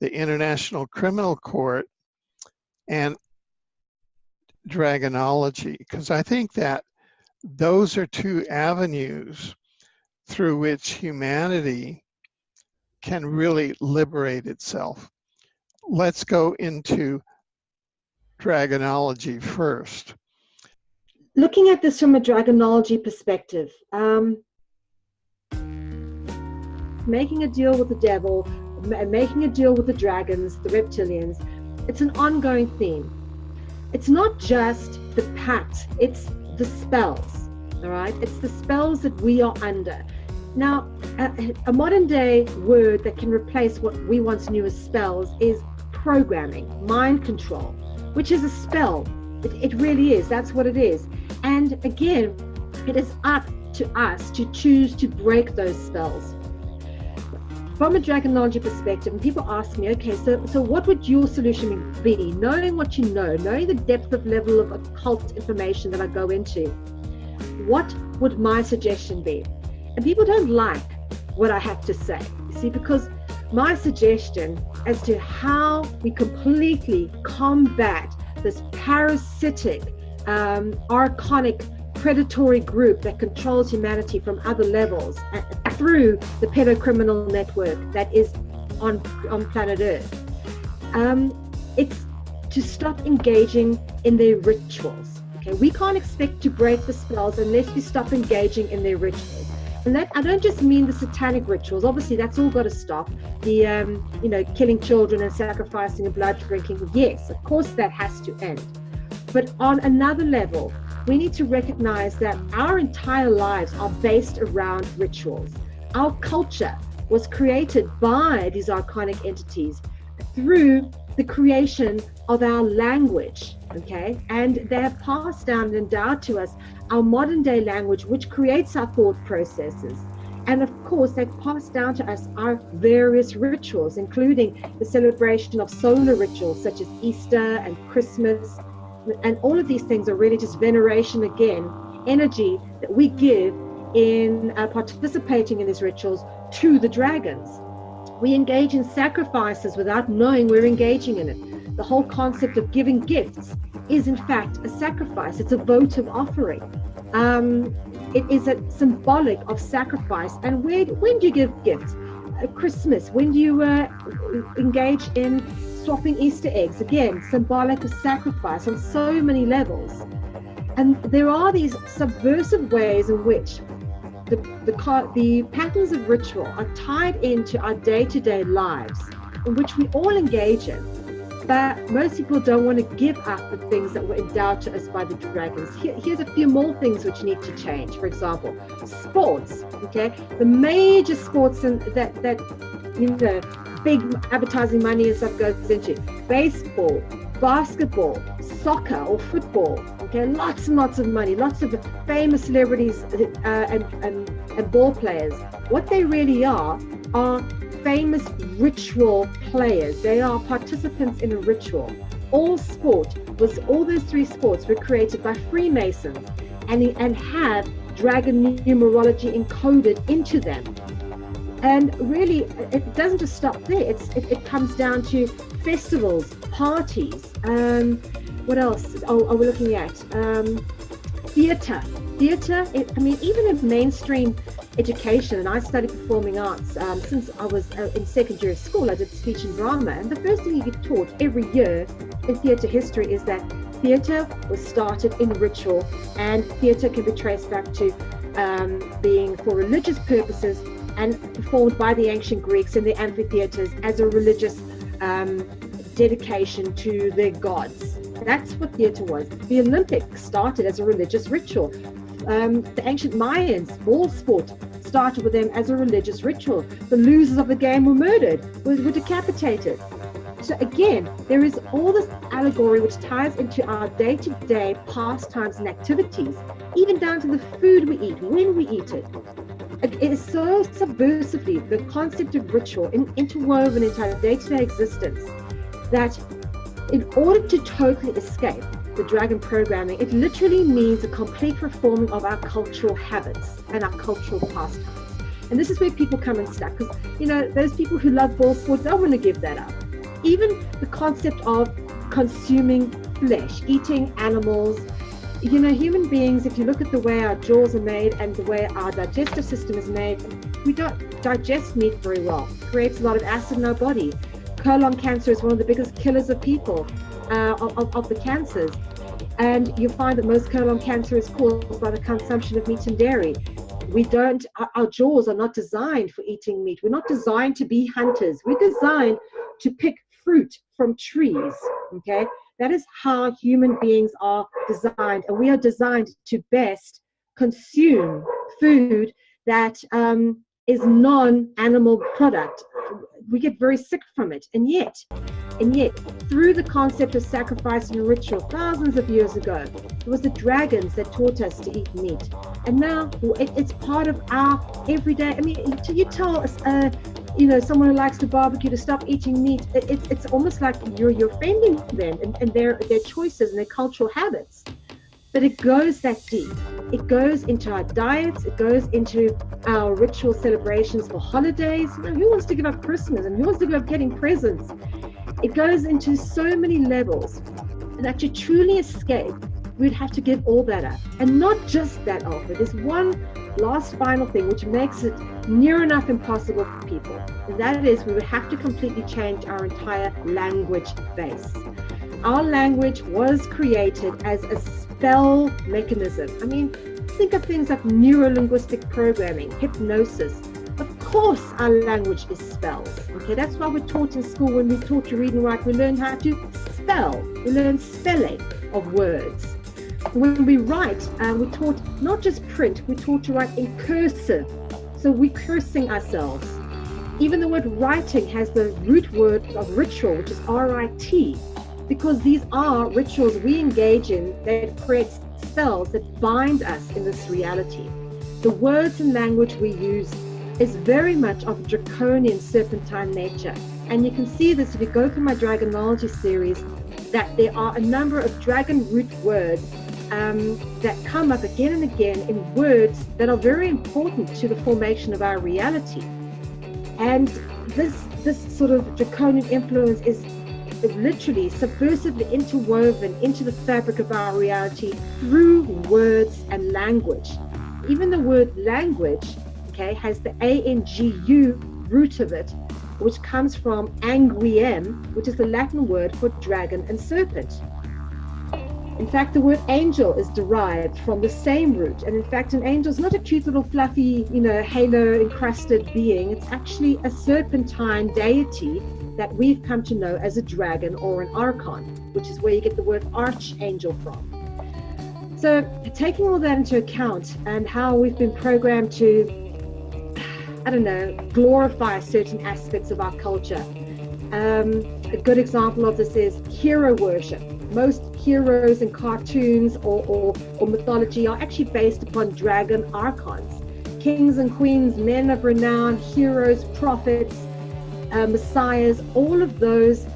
the International Criminal Court and dragonology, because I think that those are two avenues through which humanity can really liberate itself. Let's go into dragonology first. Looking at this from a dragonology perspective, making a deal with the devil, making a deal with the dragons, the reptilians, it's an ongoing theme. It's not just the pact, it's the spells, all right? It's the spells that we are under. Now, a modern day word that can replace what we once knew as spells is programming, mind control, which is a spell. It really is, that's what it is. And again, it is up to us to choose to break those spells. From a dragonology perspective, and people ask me, okay, so what would your solution be? Knowing what you know, knowing the depth of level of occult information that I go into, what would my suggestion be? And people don't like what I have to say, you see, because my suggestion as to how we completely combat this parasitic, archonic, predatory group that controls humanity from other levels through the pedocriminal network that is on planet Earth. It's to stop engaging in their rituals. Okay, we can't expect to break the spells unless we stop engaging in their rituals. And that, I don't just mean the satanic rituals. Obviously, that's all got to stop. The killing children and sacrificing and blood drinking. Yes, of course, that has to end. But on another level, we need to recognize that our entire lives are based around rituals. Our culture was created by these archonic entities through the creation of our language, okay? And they have passed down and endowed to us our modern day language, which creates our thought processes. And of course, they've passed down to us our various rituals, including the celebration of solar rituals such as Easter and Christmas. And all of these things are really just veneration, again, energy that we give in participating in these rituals to the dragons. We engage in sacrifices without knowing we're engaging in it. The whole concept of giving gifts is in fact a sacrifice. It's a votive offering. It is a symbolic of sacrifice. And when do you give gifts? Christmas. When do you engage in swapping Easter eggs? Again, symbolic of sacrifice on so many levels. And there are these subversive ways in which the patterns of ritual are tied into our day-to-day lives, in which we all engage in. But most people don't want to give up the things that were endowed to us by the dragons. Here's a few more things which need to change. For example, sports. Okay, the major sports that big advertising money and stuff goes into: baseball, basketball, soccer or football. Okay, lots and lots of money, lots of famous celebrities and ball players. What they really are famous ritual players. They are participants in a ritual. All those three sports were created by Freemasons and have dragon numerology encoded into them. And really, it doesn't just stop there. It comes down to festivals, parties. What else are we looking at? Theatre. Even in mainstream education, and I studied performing arts since I was in second year of school. I did speech and drama, and the first thing you get taught every year in theatre history is that theatre was started in ritual, and theatre can be traced back to being for religious purposes and performed by the ancient Greeks in the amphitheatres as a religious dedication to their gods. That's what theatre was. The Olympics started as a religious ritual. The ancient Mayans, ball sport, started with them as a religious ritual. The losers of the game were murdered, were decapitated. So again, there is all this allegory which ties into our day-to-day pastimes and activities, even down to the food we eat, when we eat it. It is so subversively, the concept of ritual interwoven into our day-to-day existence, that in order to totally escape the dragon programming, it literally means a complete reforming of our cultural habits and our cultural pastimes. And this is where people come unstuck, because those people who love ball sport don't want to give that up. even the concept of consuming flesh, eating animals. You know, human beings, if you look at the way our jaws are made and the way our digestive system is made, we don't digest meat very well. It creates a lot of acid in our body. Colon cancer is one of the biggest killers of people, of the cancers. And you find that most colon cancer is caused by the consumption of meat and dairy. Our jaws are not designed for eating meat. We're not designed to be hunters. We're designed to pick fruit from trees, okay? That is how human beings are designed, and we are designed to best consume food that is non-animal product. We get very sick from it, and yet, through the concept of sacrifice and ritual thousands of years ago, it was the dragons that taught us to eat meat, and now it's part of our everyday. I mean, you tell us, someone who likes to barbecue to stop eating meat, it's almost like you're offending them and their choices and their cultural habits. But it goes that deep. It goes into our diets. It goes into our ritual celebrations for holidays. You know, who wants to give up Christmas and who wants to give up getting presents? It goes into so many levels that to truly escape, we'd have to give all that up. And not just that, Alfred. There's one last final thing which makes it near enough impossible for people. And that is, we would have to completely change our entire language base. Our language was created as a spell mechanism. I mean, think of things like neuro-linguistic programming, hypnosis. Of course, our language is spells. Okay, that's why we're taught in school. When we're taught to read and write, we learn how to spell. We learn spelling of words. When we write, we're taught not just print, we're taught to write in cursive. So we're cursing ourselves. Even the word writing has the root word of ritual, which is R-I-T, because these are rituals we engage in that create spells that bind us in this reality. The words and language we use is very much of draconian serpentine nature. And you can see this if you go through my dragonology series, that there are a number of dragon root words that come up again and again in words that are very important to the formation of our reality. And this sort of draconian influence is literally subversively interwoven into the fabric of our reality through words and language. Even the word language, okay, has the A-N-G-U root of it, which comes from anguiem, which is the Latin word for dragon and serpent. In fact, the word angel is derived from the same root. And in fact, an angel is not a cute little fluffy, halo-encrusted being. It's actually a serpentine deity that we've come to know as a dragon or an archon, which is where you get the word archangel from. So taking all that into account and how we've been programmed to, glorify certain aspects of our culture. A good example of this is hero worship. Most heroes in cartoons or mythology are actually based upon dragon archons. Kings and queens, men of renown, heroes, prophets, messiahs, all of those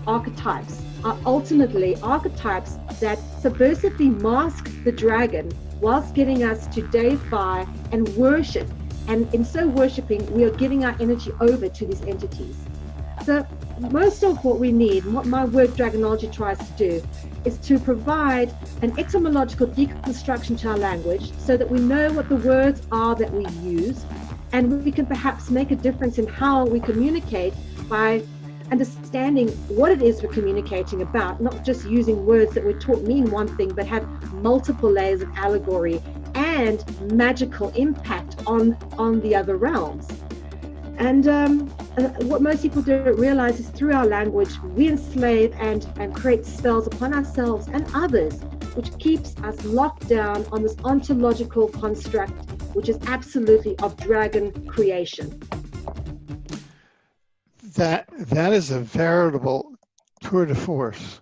archetypes are ultimately archetypes that subversively mask the dragon whilst getting us to deify and worship. And in so worshipping, we are giving our energy over to these entities. So most of what we need, and what my work Dragonology tries to do, is to provide an etymological deconstruction to our language so that we know what the words are that we use, and we can perhaps make a difference in how we communicate by understanding what it is we're communicating about, not just using words that we're taught mean one thing, but have multiple layers of allegory and magical impact on the other realms. And what most people don't realize is through our language, we enslave and create spells upon ourselves and others, which keeps us locked down on this ontological construct, which is absolutely of dragon creation. That is a veritable tour de force.